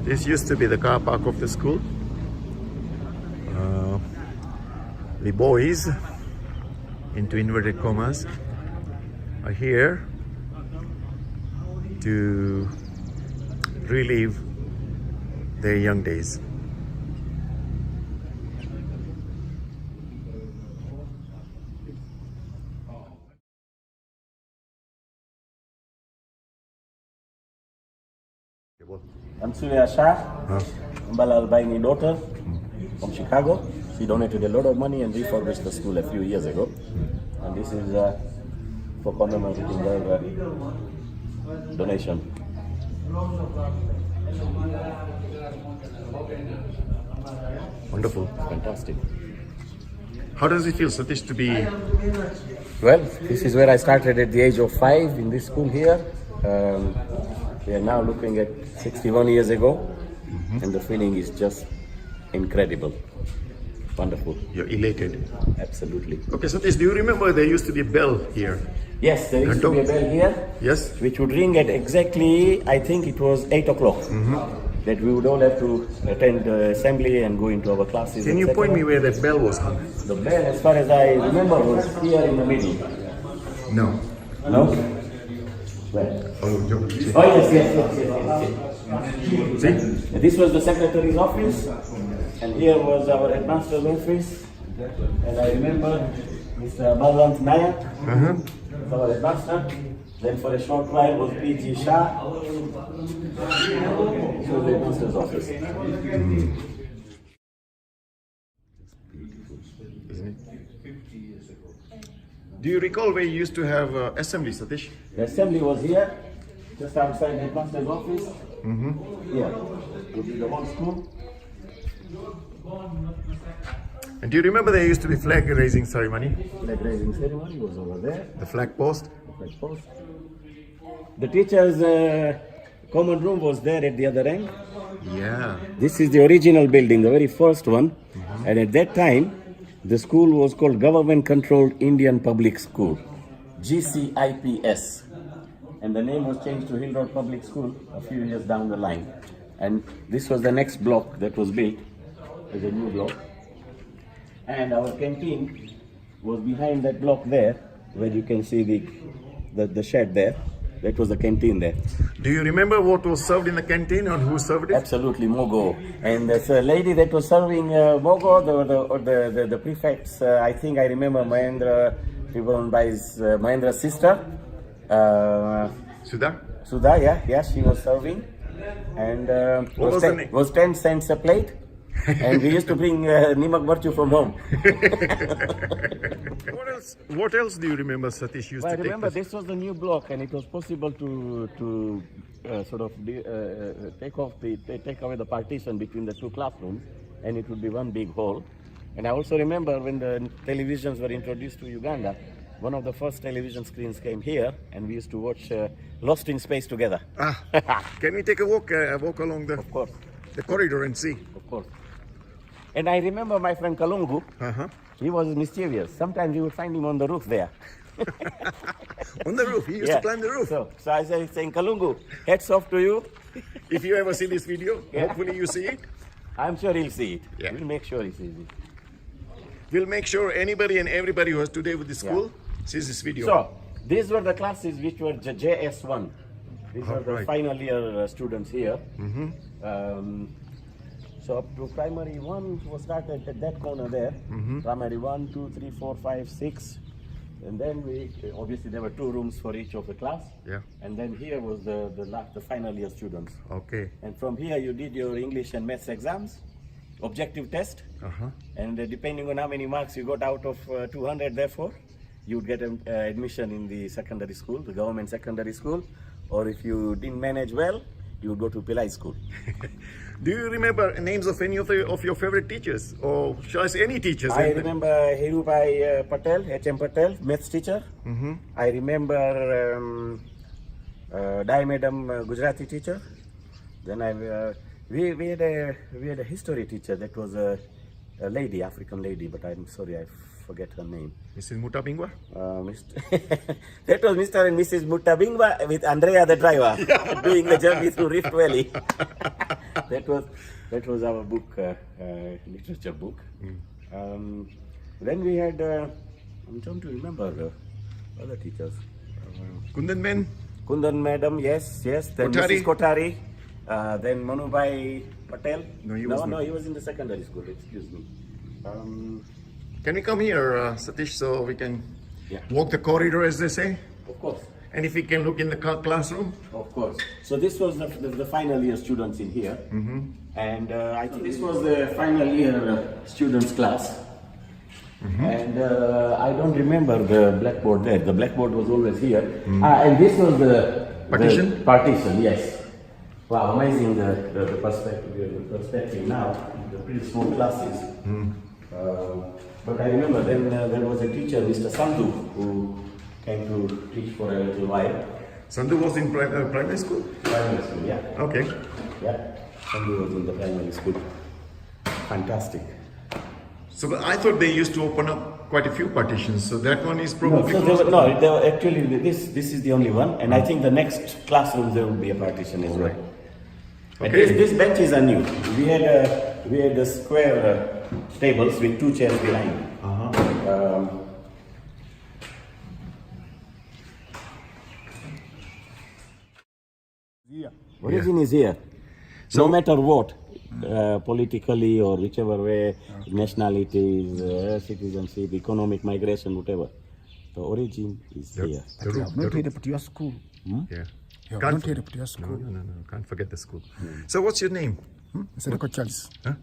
This used to be the car park of the school. The boys, into inverted commas, are here to relive their young days. I'm Surya Shah. Mbalal by my daughter from Chicago. She donated a lot of money and refurbished the school a few years ago. And this is for commemorating their donation. Wonderful. Fantastic. How does it feel, Satish, to be... Well, this is where I started at the age of 5 in this school here. We are now looking at 61 years ago, and the feeling is just incredible. Wonderful. You're elated. Absolutely. Okay, Satish, do you remember there used to be a bell here? Yes, there used to be a bell here. Yes. Which would ring at exactly, I think it was 8 o'clock. That we would all have to attend the assembly and go into our classes. Can you point me where that bell was hung? The bell, as far as I remember, was here in the middle. No. No? Where? Oh, yes. See? This was the secretary's office, and here was our headmaster's office. And I remember Mr. Balwant Nayak, our headmaster. Then for a short while was P.G. Shah. This was the headmaster's office. Isn't it? Do you recall where you used to have assembly, Satish? The assembly was here, just outside the headmaster's office. Here. Would be the whole school. And do you remember there used to be flag raising ceremony? Flag raising ceremony was over there. The flag post? Flag post. The teacher's common room was there at the other end. Yeah. This is the original building, the very first one. And at that time, the school was called Government Controlled Indian Public School, GCIPS. And the name was changed to Hill Road Public School a few years down the line. And this was the next block that was built as a new block. And our canteen was behind that block there, where you can see the shed there. That was the canteen there. Do you remember what was served in the canteen and who served it? Absolutely, mogo. And there's a lady that was serving mogo, the prefects, I think I remember Mahendra Mahendra's sister. Sudha? Sudha, yeah, she was serving. And was 10 cents a plate. And we used to bring Nimak Barchu from home. What else do you remember, Satish used Well, I to remember take this was the new block, and it was possible to take away the partition between the two classrooms, and it would be one big hall. And I also remember when the televisions were introduced to Uganda, one of the first television screens came here, and we used to watch Lost in Space together. Can we take a walk along the corridor and see? Of course. And I remember my friend Kalungu. He was mischievous. Sometimes you would find him on the roof there. On the roof? He used to climb the roof? So I was saying, Kalungu, hats off to you. If you ever see this video, hopefully you see it. I'm sure he'll see it. Yeah. We'll make sure he sees it. We'll make sure anybody and everybody who has today with the school sees this video. So, these were the classes which were JS1. These are the final year students here. So up to primary 1 was started at that corner there. Primary 1, 2, 3, 4, 5, 6. And then obviously there were 2 rooms for each of the class. Yeah. And then here was the final year students. Okay. And from here you did your English and Maths exams, objective test. And depending on how many marks you got out of 200, therefore, you would get admission in the secondary school, the government secondary school. Or if you didn't manage well, you would go to Pillai school. Do you remember names of any of your favorite teachers, or shall I say any teachers? I remember Hirubai Patel, H.M. Patel, maths teacher. I remember Dai Madam, Gujarati teacher. Then we had a history teacher that was a lady, African lady, but I'm sorry, I forget her name. Mrs. Mutabingwa? That was Mr. and Mrs. Mutabingwa with Andrea the driver doing the journey through Rift Valley. that was our book, literature book. Then we had, I'm trying to remember other teachers. Kundan Men? Kundan Madam, yes. Then Kothari? Mrs. Kothari. Then Manubhai Patel. No, he was not. he was in the secondary school. Excuse me. Can we come here, Satish, so we can Yeah. walk the corridor, as they say? Of course. And if we can look in the classroom? Of course. So this was the final year students in here, and I think this was the final year students class. And I don't remember the blackboard there. The blackboard was always here. And this was the Partition? The partition, yes. Wow, amazing the perspective now. The pretty small classes. But I remember then there was a teacher, Mr. Sandhu, who came to teach for a little while. Sandhu was in primary school? Primary school, yeah. Okay. Yeah, Sandhu was in the primary school. Fantastic. So but I thought they used to open up quite a few partitions, so that one is probably Actually, this is the only one, and I think the next classroom there will be a partition as well. And Okay. these benches are new. We had a square tables with two chairs behind. Origin is here. No matter what, politically or whichever way, nationalities, citizenship, economic migration, whatever. The origin is here. You have not heard about your school. Yeah. You have Can't not heard about your school. No, can't forget the school. So what's your name? Sereko Charles. Huh?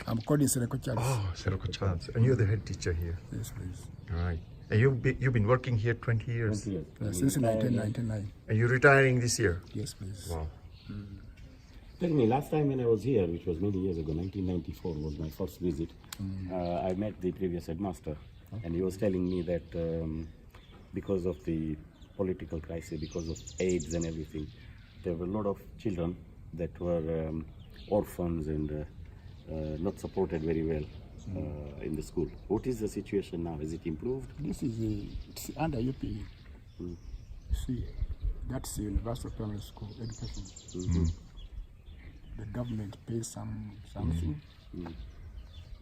I'm called Sereko Charles. Oh, Seroko Charles. And you're the head teacher here. Yes, please. All right. And you've been working here 20 years. Since 1999. And you're retiring this year? Yes, please. Wow. Tell me, last time when I was here, which was many years ago, 1994 was my first visit, I met the previous headmaster, and he was telling me that because of the political crisis, because of AIDS and everything, there were a lot of children that were orphans and not supported very well in the school. What is the situation now? Has it improved? This is it's under UPE. See, that's the Universal Primary School Education. The government pays something, and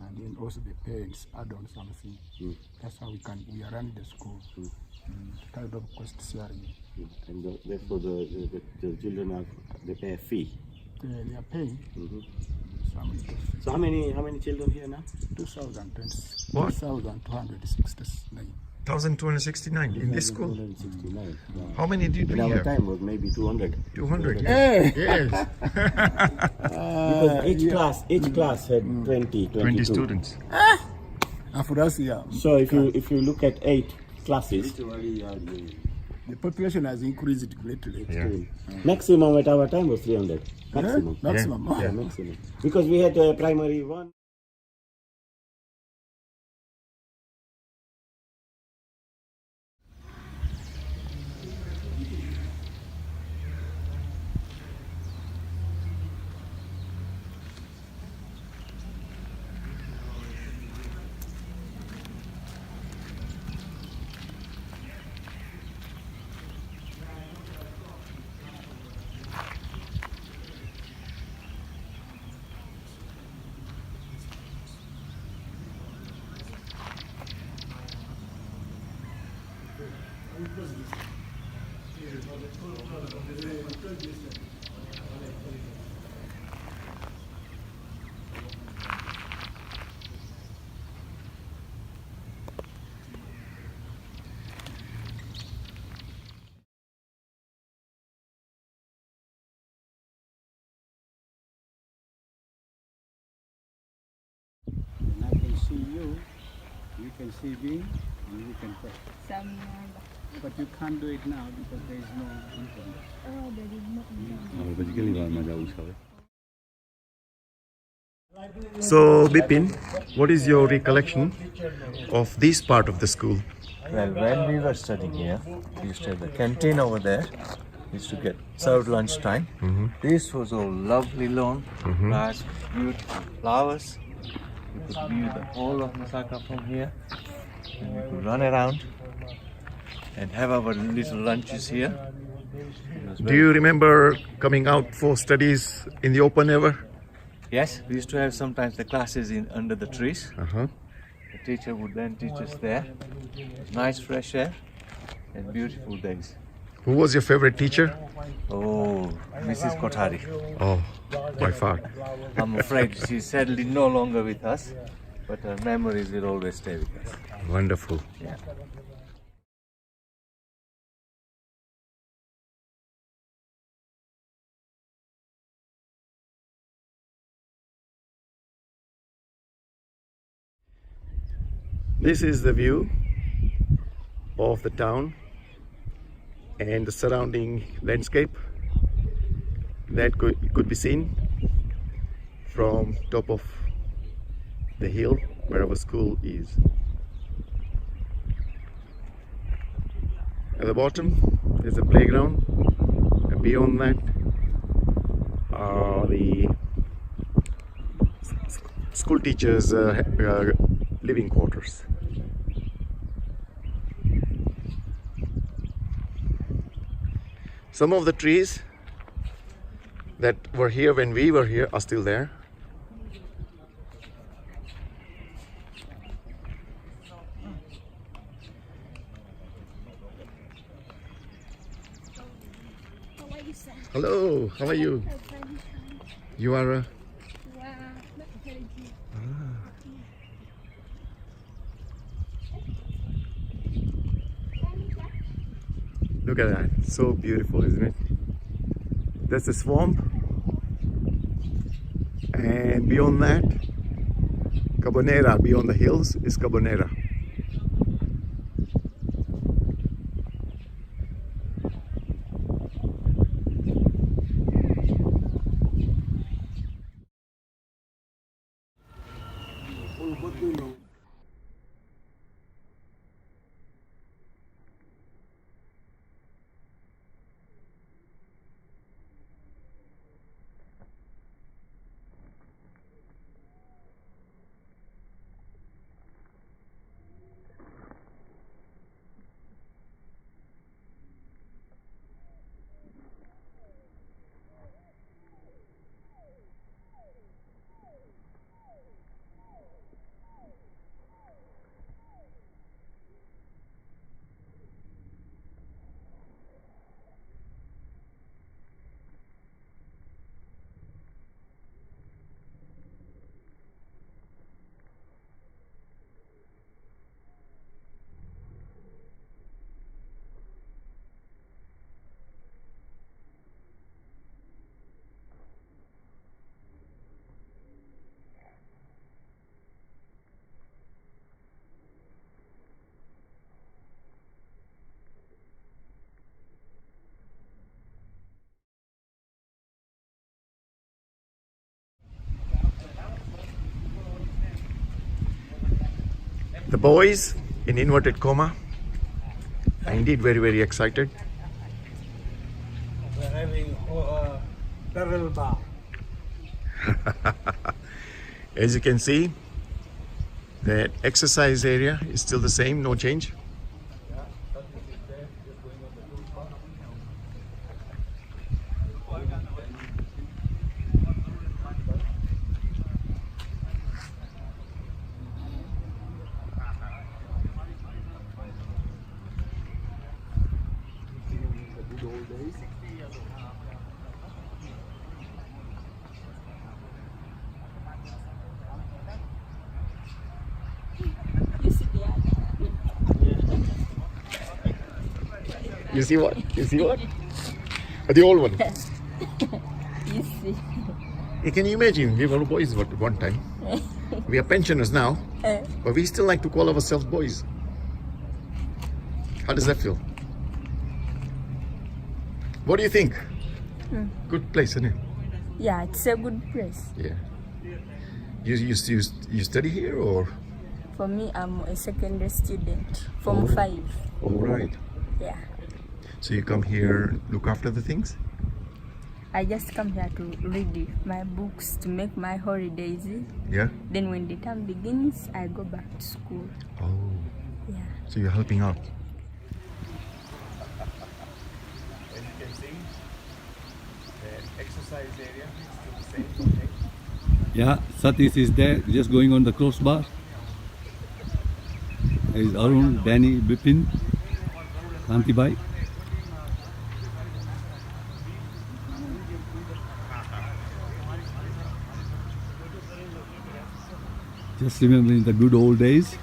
then also the parents add on something. That's how we are running the school. Kind of cost sharing. And therefore the children they pay a fee. They are paying some So how many children here now? 2,020. What? 2,269. 1,269 in this school? 169. Wow. How many did we In our have? time was maybe 200. 200. Hey! Yes. Because each class had 22. 20 students. And for us, yeah, So if you look at 8 classes, the population has increased greatly. Yeah. maximum at our time was 300. Maximum. Maximum. Yeah. Yeah, maximum. Because we had primary 1. And I can see you can see me, and you can talk. But you can't do it now because there is no internet. So, Bipin, what is your recollection of this part of the school? Well, when we were studying here, we used to have the canteen over there. We used to get served lunchtime. This was a lovely lawn, large, beautiful flowers. You could view the whole of Masaka from here. And we could run around and have our little lunches here. It was Do very- you remember coming out for studies in the open ever? Yes, we used to have sometimes the classes in under the trees. Uh-huh. The teacher would then teach us there. Nice fresh air and beautiful days. Who was your favorite teacher? Oh, Mrs. Kothari. Oh, by far. I'm afraid she's sadly no longer with us, but her memories will always stay with us. Wonderful. Yeah. This is the view of the town and the surrounding landscape that could be seen from top of the hill where our school is. At the bottom is a playground, and beyond that are the school teachers' living quarters. Some of the trees that were here when we were here are still there. Hello, how are you? You are a... Look at that, so beautiful, isn't it? That's the swamp, and beyond that, Carbonera, beyond the hills is Carbonera. The boys in inverted comma are indeed very, very excited. We're having parallel bar. As you can see, the exercise area is still the same, no change. You see what? You see what? The old one. You see. Hey, can you imagine? We were boys at one time. We are pensioners now, but we still like to call ourselves boys. How does that feel? What do you think? Good place, isn't it? Yeah, it's a good place. Yeah. You study here or? For me, I'm a secondary student, Form 5. All right. Yeah. So you come here, look after the things? I just come here to read my books to make my holidays. Yeah. Then when the term begins, I go back to school. Oh. Yeah. So you're helping out. As you can see, the exercise area is still the same. Okay. Yeah, Satish is there, just going on the crossbar. There is Arun, Danny, Bipin, Kantibai. Just remembering the good old days.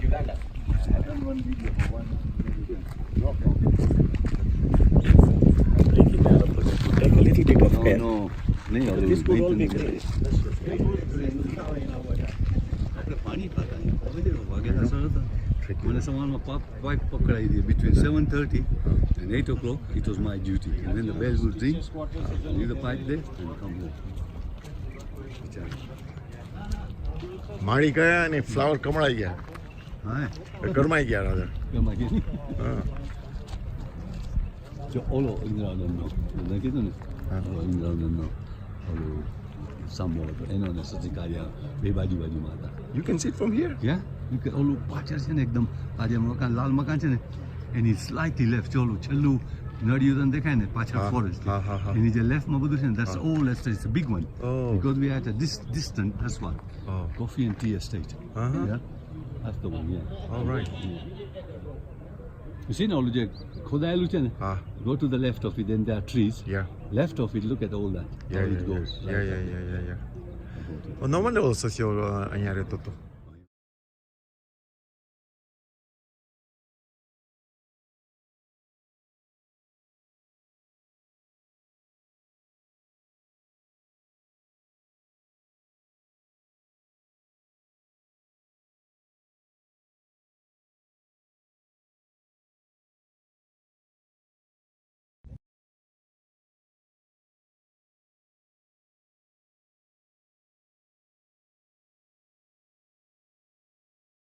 UGANDA. Take a little bit of care. No, This could all be great. Between 7:30 and 8 o'clock, it was my duty. And then the bells would ring, leave the pipe there, and come home. માળી ગયા અને flower કમળાઈ ગયા Hi. ગરમાઈ ગયા રાજા Come again. હા. So, all of Indra don't know. Like it, Indra don't know. Somewhat, and on the Satikaya, Bebadi Mata. You can sit from here. Yeah, you can all patches and ekdam Makan, Lal Makan, and it's slightly left, Cholu, Chelu, Nadiu than the kind of Pacha forest. And it's a left Mabudushan, that's all estate, it's a big one. Oh. Because we are at a distant, that's one. Oh. Coffee and tea estate. Yeah, that's the one, yeah. All right. You see now, Kodai Luchen, go to the left of it, then there are trees. Yeah. Left of it, look at all that. Yeah, how yeah, it goes. yeah. No wonder also અહીંયા રહેતો હતો